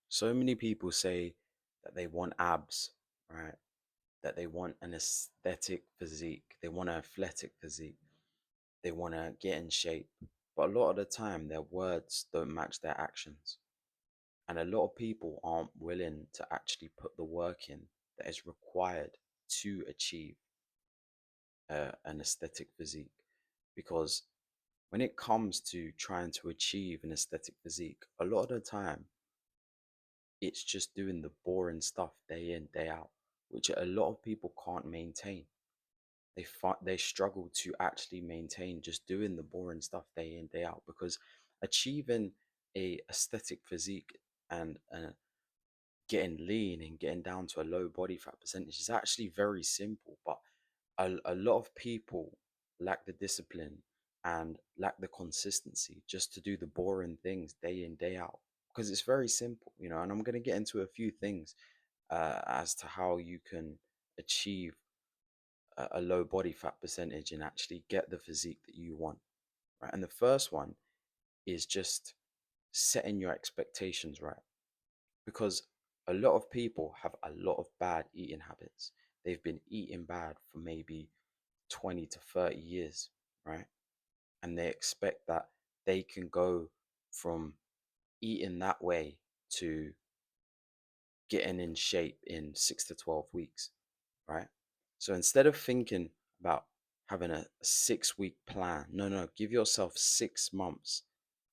So many people say that they want abs, right? That they want an aesthetic physique, they want an athletic physique, they want to get in shape. But a lot of the time, their words don't match their actions. And a lot of people aren't willing to actually put the work in that is required to achieve an aesthetic physique. Because when it comes to trying to achieve an aesthetic physique, a lot of the time, it's just doing the boring stuff day in, day out, which a lot of people can't maintain. They struggle to actually maintain just doing the boring stuff day in, day out, because achieving a aesthetic physique and getting lean and getting down to a low body fat percentage is actually very simple. But a lot of people lack the discipline and lack the consistency just to do the boring things day in, day out, because it's very simple, and I'm going to get into a few things as to how you can achieve a low body fat percentage and actually get the physique that you want, right? And the first one is just setting your expectations right, because a lot of people have a lot of bad eating habits. They've been eating bad for maybe 20 to 30 years, right? And they expect that they can go from eating that way to getting in shape in 6 to 12 weeks, right? So instead of thinking about having a 6 week plan, no, no, give yourself 6 months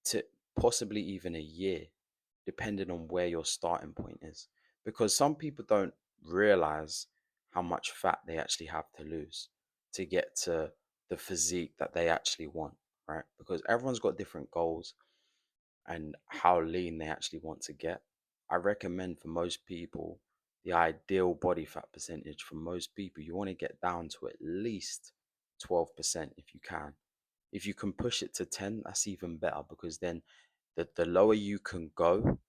to possibly even a year, depending on where your starting point is. Because some people don't realize how much fat they actually have to lose to get to the physique that they actually want, right? Because everyone's got different goals and how lean they actually want to get. I recommend for most people, the ideal body fat percentage for most people, you want to get down to at least 12% if you can. If you can push it to 10, that's even better, because then the lower you can go,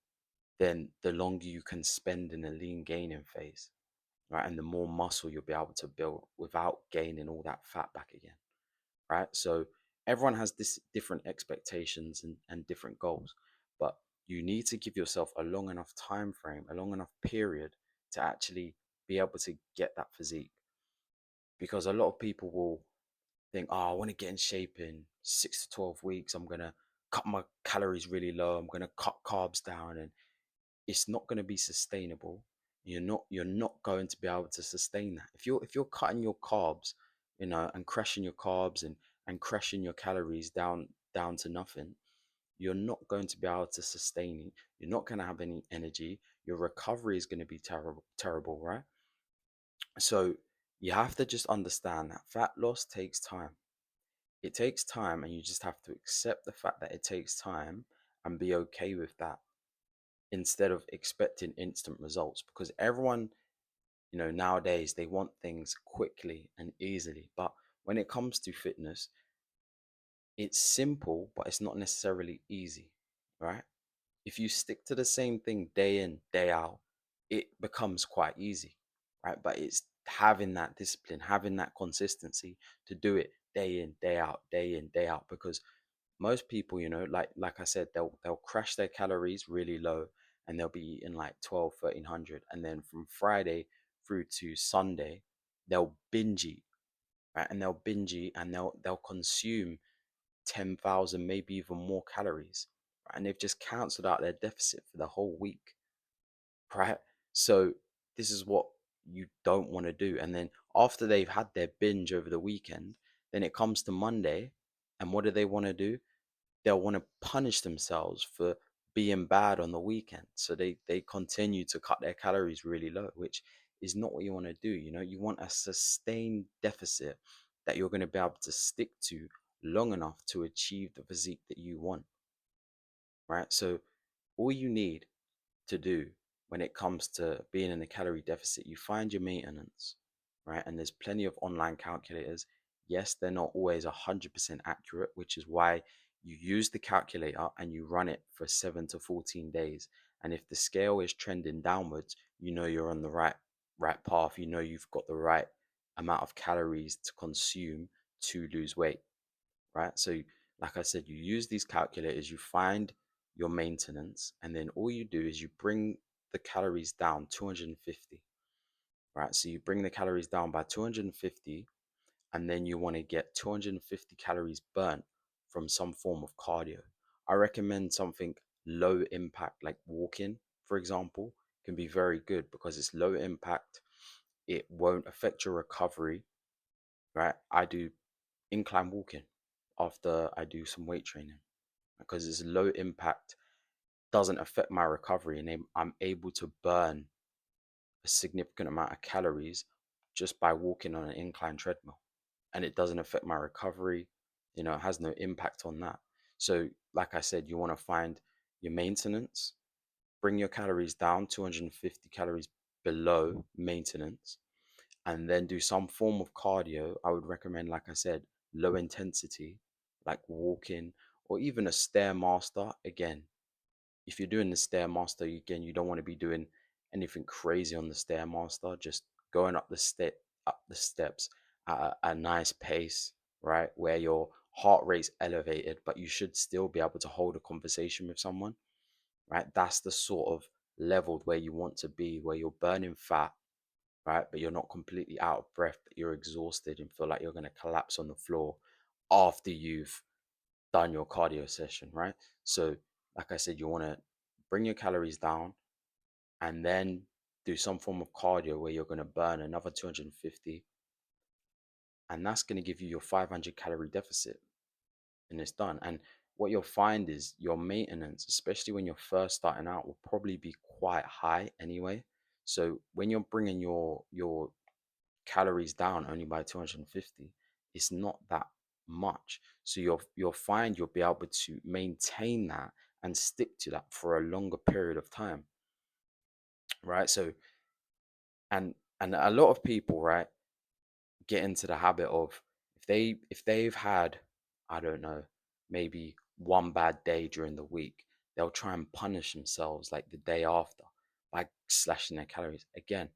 then the longer you can spend in a lean gaining phase, right? And the more muscle you'll be able to build without gaining all that fat back again, right? So everyone has this different expectations and different goals, but you need to give yourself a long enough time frame, a long enough period to actually be able to get that physique. Because a lot of people will think, oh, I want to get in shape in 6 to 12 weeks. I'm gonna cut my calories really low. I'm gonna cut carbs down, and it's not going to be sustainable. You're not going to be able to sustain that if you're cutting your carbs, and crashing your carbs and crashing your calories down to nothing. You're not going to be able to sustain it. You're not going to have any energy. Your recovery is going to be terrible, right? So you have to just understand that fat loss takes time. It takes time, and you just have to accept the fact that it takes time and be okay with that, instead of expecting instant results, because everyone, nowadays they want things quickly and easily. But when it comes to fitness, it's simple, but it's not necessarily easy, right? If you stick to the same thing day in, day out, it becomes quite easy, right? But it's having that discipline, having that consistency to do it day in, day out, day in, day out. Because most people, like I said, they'll crash their calories really low, and they'll be eating like 12, 1300, and then from Friday through to Sunday, they'll binge eat, right? And they'll binge eat, and they'll consume 10,000, maybe even more calories, right? And they've just cancelled out their deficit for the whole week, right? So this is what you don't want to do. And then after they've had their binge over the weekend, then it comes to Monday, and what do they want to do? They'll want to punish themselves for being bad on the weekend. So they continue to cut their calories really low, which is not what you want to do. You want a sustained deficit that you're going to be able to stick to long enough to achieve the physique that you want, right? So all you need to do when it comes to being in a calorie deficit, you find your maintenance, right? And there's plenty of online calculators. Yes, they're not always 100% accurate, which is why you use the calculator and you run it for 7 to 14 days. And if the scale is trending downwards, you're on the right path. You've got the right amount of calories to consume to lose weight, right? So like I said, you use these calculators, you find your maintenance, and then all you do is you bring the calories down 250, right? So you bring the calories down by 250, and then you want to get 250 calories burnt from some form of cardio. I recommend something low impact, like walking, for example, can be very good because it's low impact. It won't affect your recovery, right? I do incline walking after I do some weight training because it's low impact, doesn't affect my recovery, and I'm able to burn a significant amount of calories just by walking on an incline treadmill, and it doesn't affect my recovery. It has no impact on that. So like I said, you want to find your maintenance, bring your calories down 250 calories below maintenance, and then do some form of cardio. I would recommend, like I said, low intensity, like walking, or even a stairmaster. Again, if you're doing the stairmaster, again, you don't want to be doing anything crazy on the stairmaster. Just going up the steps at a nice pace, right, where your heart rate's elevated, but you should still be able to hold a conversation with someone, right? That's the sort of leveled where you want to be, where you're burning fat, right, but you're not completely out of breath, but you're exhausted and feel like you're going to collapse on the floor after you've done your cardio session, right? So, like I said, you want to bring your calories down and then do some form of cardio where you're going to burn another 250, and that's going to give you your 500 calorie deficit, and it's done. And what you'll find is your maintenance, especially when you're first starting out, will probably be quite high anyway. So when you're bringing your calories down only by 250, it's not that much. So you'll find you'll be able to maintain that and stick to that for a longer period of time, right? So and a lot of people, right, get into the habit of, if they've had, I don't know, maybe one bad day during the week, they'll try and punish themselves like the day after by slashing their calories. Again,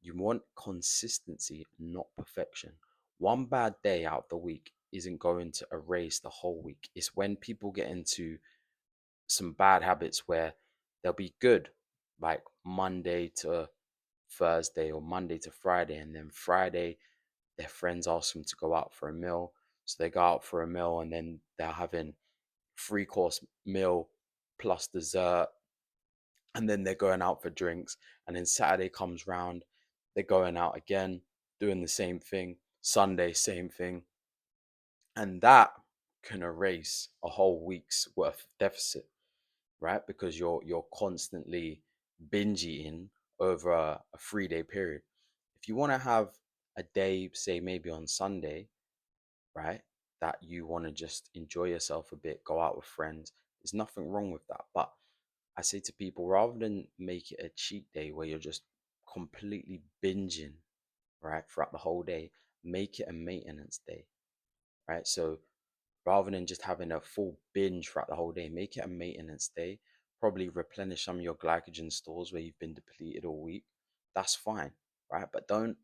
you want consistency, not perfection. One bad day out of the week isn't going to erase the whole week. It's when people get into some bad habits where they'll be good like Monday to Thursday or Monday to Friday, and then Friday their friends ask them to go out for a meal. So they go out for a meal, and then they're having 3 course meal plus dessert, and then they're going out for drinks. And then Saturday comes round, they're going out again, doing the same thing. Sunday, same thing. And that can erase a whole week's worth of deficit, right? Because you're constantly binge eating over a 3 day period. If you want to have a day, say maybe on Sunday, right, that you want to just enjoy yourself a bit, go out with friends, there's nothing wrong with that. But I say to people, rather than make it a cheat day where you're just completely binging, right, throughout the whole day, make it a maintenance day, right? So rather than just having a full binge throughout the whole day, make it a maintenance day. Probably replenish some of your glycogen stores where you've been depleted all week. That's fine, right? But don't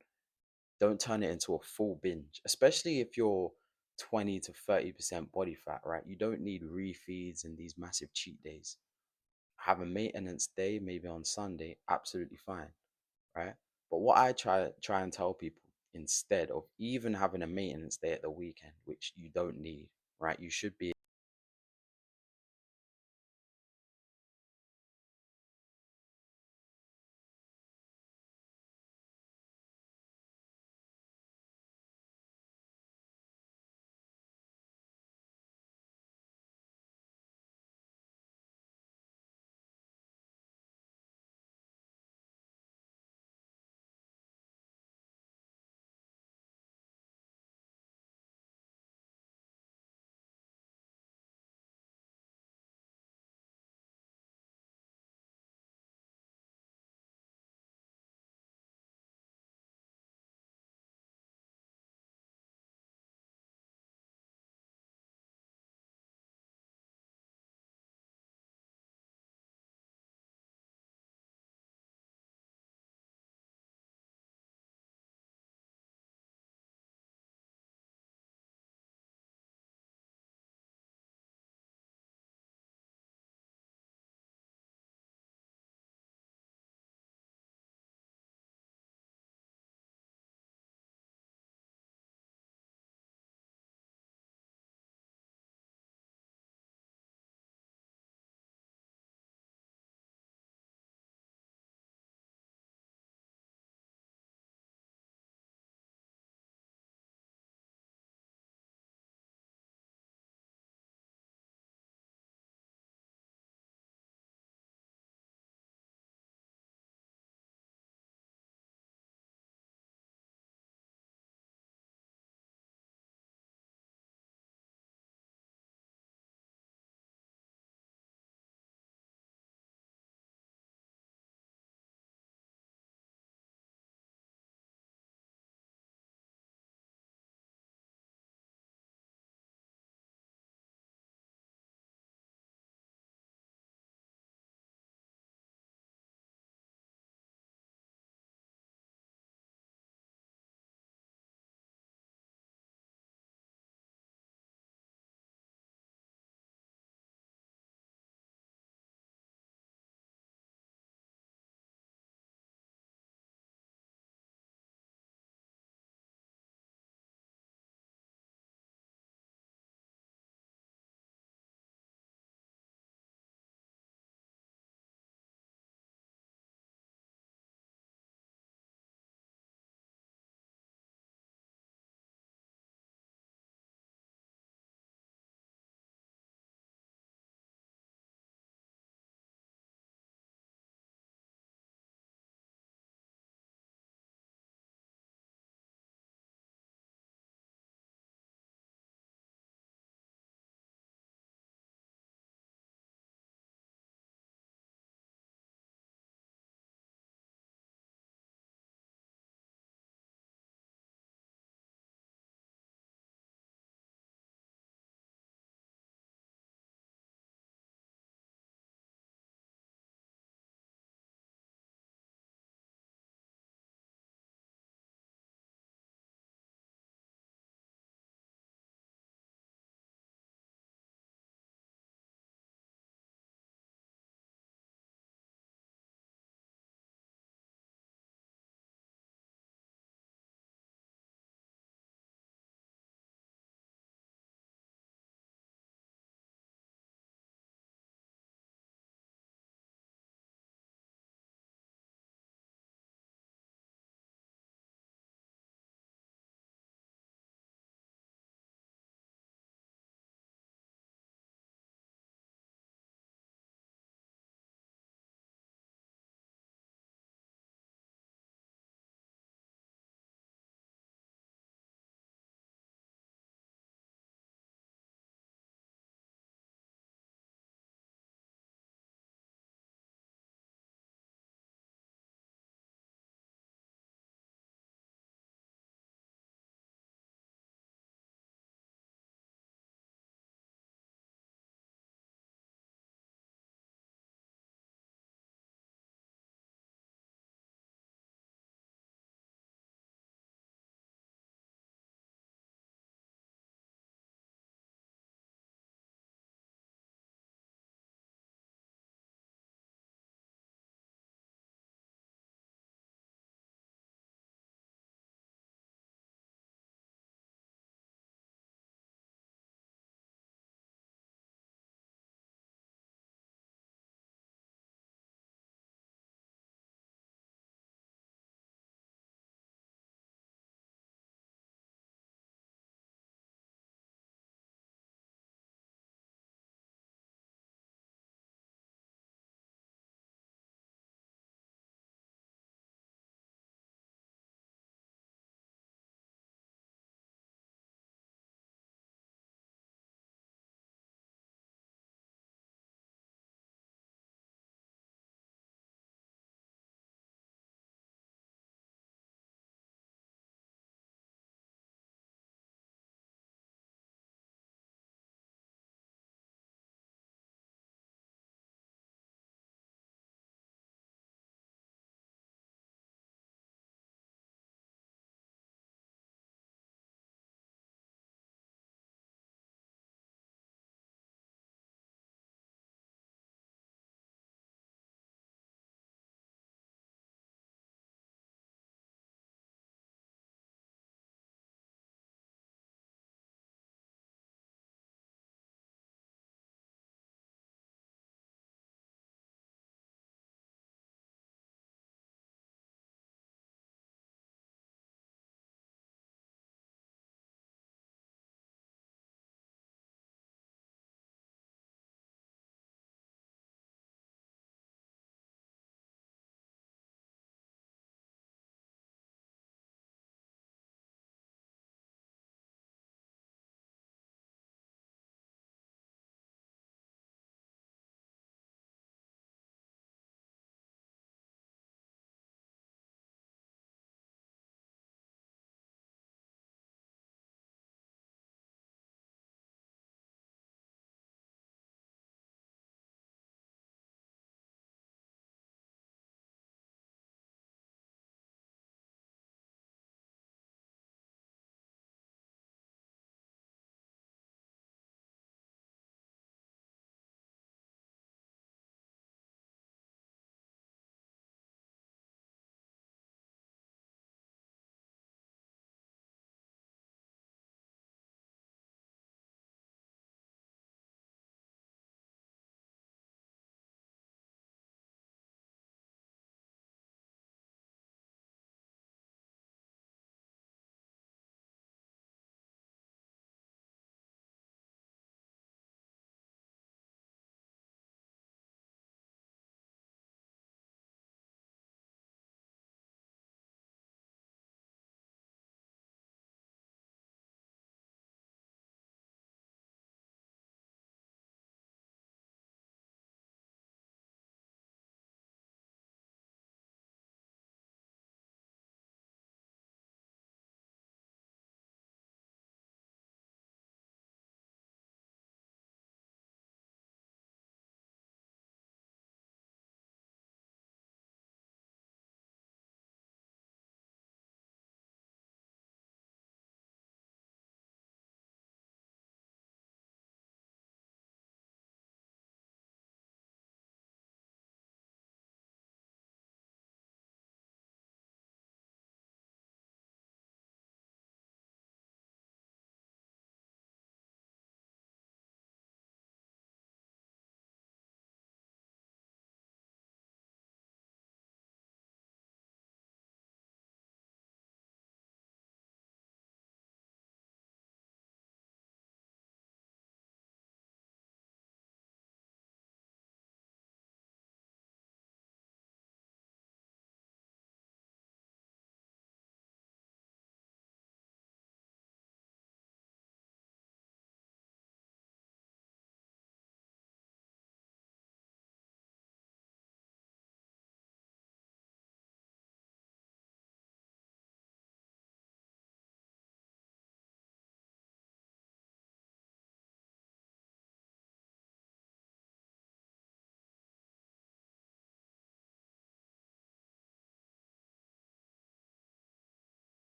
turn it into a full binge, especially if you're 20 to 30% body fat, right? You don't need refeeds and these massive cheat days. Have a maintenance day, maybe on Sunday, absolutely fine, right? But what I try and tell people, instead of even having a maintenance day at the weekend, which you don't need, right? You should be